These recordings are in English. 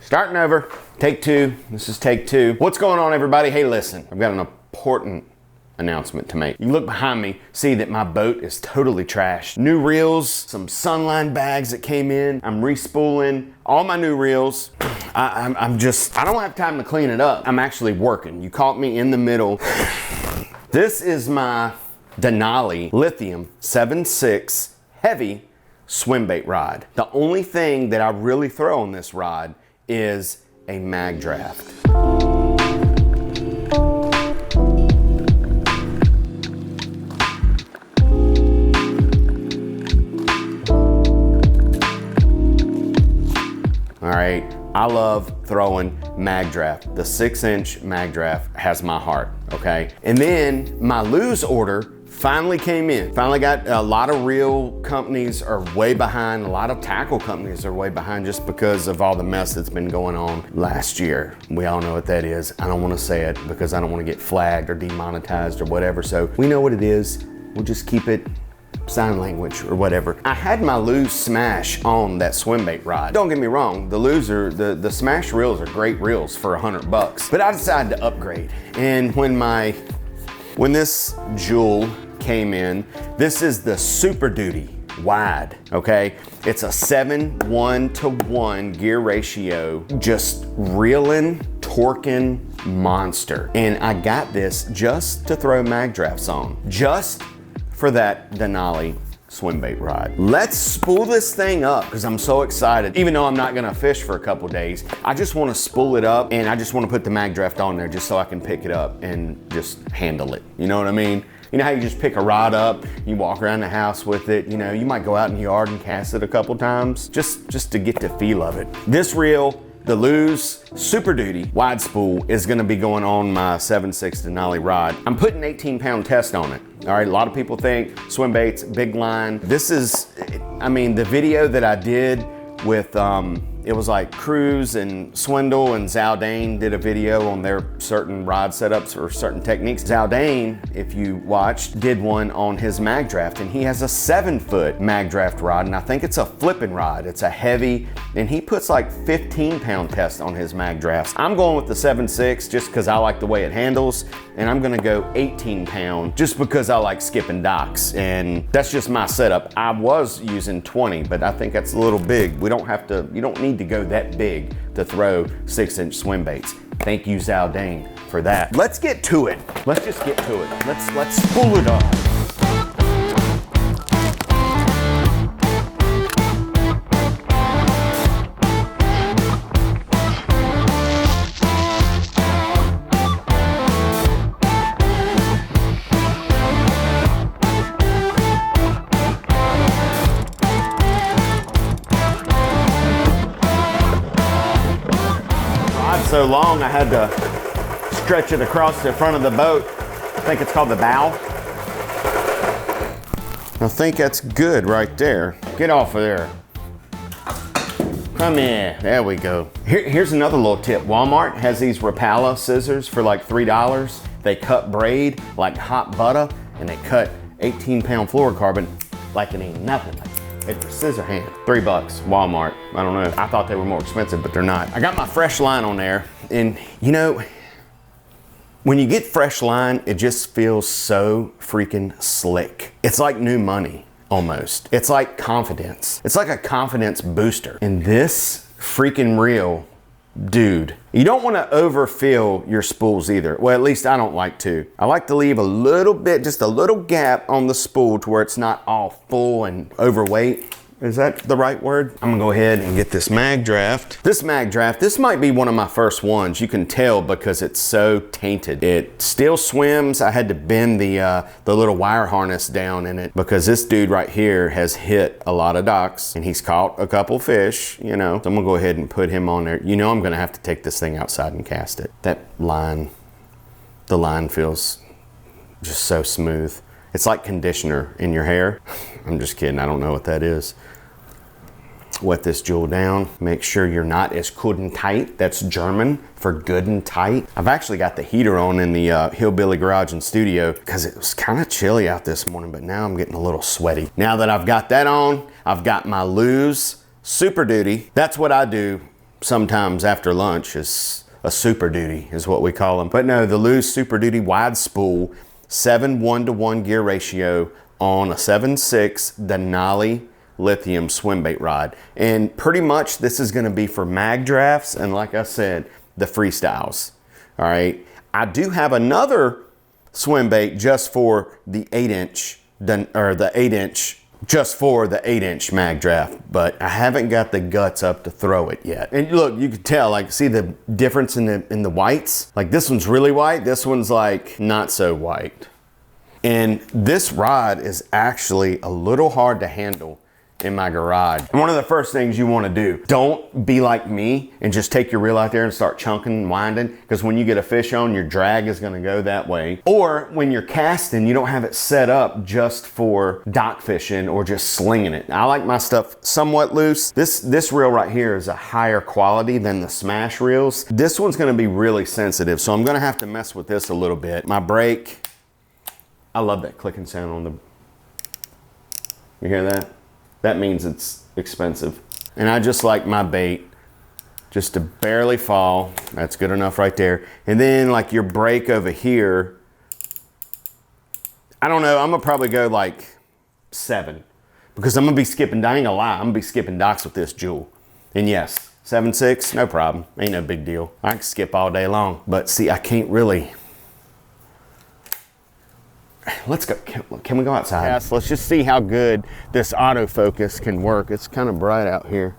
Starting over, take two. This is take two. What's going on, everybody? Hey, listen, I've got an important announcement to make. You look behind me, see that my boat is totally trashed. New reels, some Sunline bags that came in. I'm respooling all my new reels. I don't have time to clean it up. I'm actually working. You caught me in the middle. This is my Denali Lithium 7.6 heavy Swimbait rod. The only thing that I really throw on this rod is a MAGDRAFT. All right, I love throwing MAGDRAFT. The 6-inch MAGDRAFT has my heart, okay? And then my Lews order finally came in. Finally got a lot of reel companies are way behind. A lot of tackle companies are way behind just because of all the mess that's been going on last year. We all know what that is. I don't want to say it because I don't want to get flagged or demonetized or whatever. So we know what it is. We'll just keep it sign language or whatever. I had my Lews Smash on that Swimbait rod. Don't get me wrong, the Lews are, the Smash reels are great reels for $100, but I decided to upgrade. And when this jewel came in, this is the Super Duty wide, okay? It's a 7:1 gear ratio, just reeling, torquing monster. And I got this just to throw MAGDRAFTs on, just for that Denali Swimbait rod. Let's spool this thing up because I'm so excited. Even though I'm not gonna fish for a couple days, I just wanna spool it up and I just wanna put the MAGDRAFT on there just so I can pick it up and just handle it. You know what I mean? You know how you just pick a rod up, you walk around the house with it, you know, you might go out in the yard and cast it a couple times just to get the feel of it. This reel, the Lews Super Duty wide spool, is gonna be going on my 7.6 Denali rod. I'm putting 18-pound test on it. All right, a lot of people think Swimbait's big line. This is, I mean, the video that I did with, it was like Cruz and Swindle and Zaldane did a video on their certain rod setups or certain techniques. Zaldane, if you watched, did one on his MAGDRAFT, and he has a 7-foot MAGDRAFT rod, and I think it's a flipping rod. It's a heavy, and he puts like 15-pound test on his MAGDRAFTs. I'm going with the 7.6 just because I like the way it handles, and I'm gonna go 18-pound just because I like skipping docks, and that's just my setup. I was using 20, but I think that's a little big. You don't need to go that big to throw 6-inch swimbaits. Thank you, Zaldane, for that. Let's get to it. Let's just get to it. Let's spool it up. So long I had to stretch it across the front of the boat. I think it's called the bow. I think that's good right there. Get off of there. Come here, there we go. Here's another little tip. Walmart has these Rapala scissors for like $3. They cut braid like hot butter, and they cut 18-pound fluorocarbon like it ain't nothing. It's a scissor hand. $3, Walmart. I don't know. I thought they were more expensive, but they're not. I got my fresh line on there, and you know, when you get fresh line, it just feels so freaking slick. It's like new money, almost. It's like confidence. It's like a confidence booster. And this freaking reel, dude, you don't want to overfill your spools either. Well, at least I don't like to. I like to leave a little bit, just a little gap on the spool to where it's not all full and overweight. Is that the right word? I'm gonna go ahead and get this MAGDRAFT. This MAGDRAFT, this might be one of my first ones. You can tell because it's so tainted. It still swims. I had to bend the little wire harness down in it because this dude right here has hit a lot of docks and he's caught a couple fish, you know. So I'm gonna go ahead and put him on there. You know I'm gonna have to take this thing outside and cast it. That line, the line feels just so smooth. It's like conditioner in your hair. I'm just kidding, I don't know what that is. Wet this jewel down. Make sure you're not as good and tight. That's German for good and tight. I've actually got the heater on in the Hillbilly Garage and Studio because it was kind of chilly out this morning, but now I'm getting a little sweaty. Now that I've got that on, I've got my Lews Super Duty. That's what I do sometimes after lunch is a Super Duty is what we call them. But no, the Lews Super Duty wide spool, 7 1-to-1 gear ratio on a 7.6 Denali Lithium Swimbait rod. And pretty much this is gonna be for mag drafts and, like I said, the freestyles, all right? I do have another Swimbait just for the 8-inch, just for the 8-inch mag draft, but I haven't got the guts up to throw it yet. And look, you can tell, like, see the difference in the whites? Like, this one's really white, this one's like not so white. And this rod is actually a little hard to handle in my garage. And one of the first things you want to do, don't be like me and just take your reel out there and start chunking and winding, because when you get a fish on, your drag is going to go that way. Or when you're casting, you don't have it set up just for dock fishing or just slinging it. I like my stuff somewhat loose. This reel right here is a higher quality than the smash reels. This one's going to be really sensitive, so I'm going to have to mess with this a little bit. My brake, I love that clicking sound on the, you hear that? That means it's expensive. And I just like my bait just to barely fall. That's good enough right there. And then like your brake over here, I don't know, I'm gonna probably go like 7, because I'm gonna be skipping, I ain't gonna lie, I'm gonna be skipping docks with this jewel. And yes, 7.6, no problem, ain't no big deal. I can skip all day long, but see, I can't really. Let's go, can we go outside? Yes, let's just see how good this autofocus can work. It's kind of bright out here.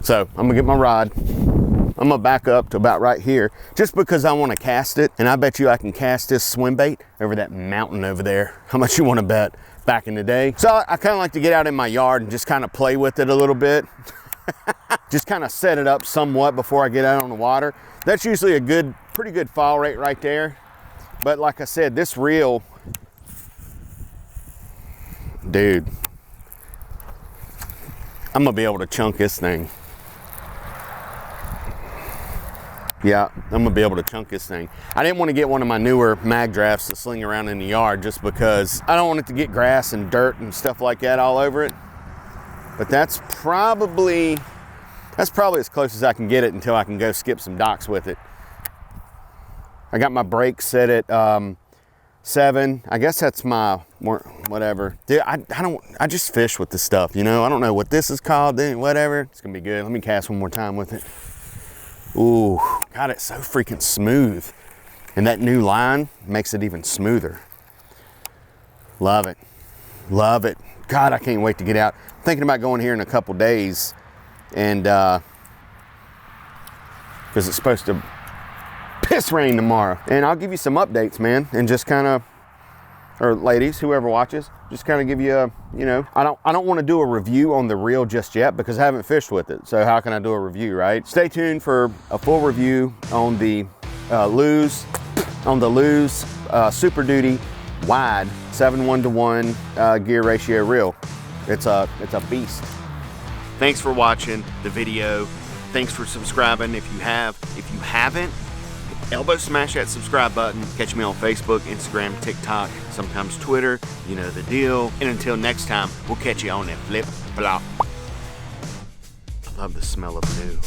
So I'm gonna get my rod. I'm gonna back up to about right here, just because I wanna cast it. And I bet you I can cast this Swimbait over that mountain over there. How much you wanna bet back in the day? So I kinda like to get out in my yard and just kind of play with it a little bit. Just kind of set it up somewhat before I get out on the water. That's usually a pretty good fall rate right there. But like I said, this reel, dude, I'm gonna be able to chunk this thing. Yeah, I'm gonna be able to chunk this thing. I didn't want to get one of my newer mag drafts to sling around in the yard just because I don't want it to get grass and dirt and stuff like that all over it. But that's probably as close as I can get it until I can go skip some docks with it. I got my brake set at 7. I guess that's my whatever. Dude, I just fish with this stuff, you know. I don't know what this is called, whatever. It's gonna be good. Let me cast one more time with it. Ooh, God, it's so freaking smooth. And that new line makes it even smoother. Love it, love it. God, I can't wait to get out. I'm thinking about going here in a couple days, and because it's supposed to piss rain tomorrow. And I'll give you some updates, man, and just kind of, or ladies, whoever watches, just kind of give you a, you know, I don't want to do a review on the reel just yet because I haven't fished with it. So how can I do a review, right? Stay tuned for a full review on the Lews Super Duty wide 7 1-to-1 gear ratio reel. It's a beast. Thanks for watching the video. Thanks for subscribing if you have. If you haven't, elbow smash that subscribe button. Catch me on Facebook, Instagram, TikTok, sometimes Twitter. You know the deal. And until next time, we'll catch you on that flip flop. I love the smell of new.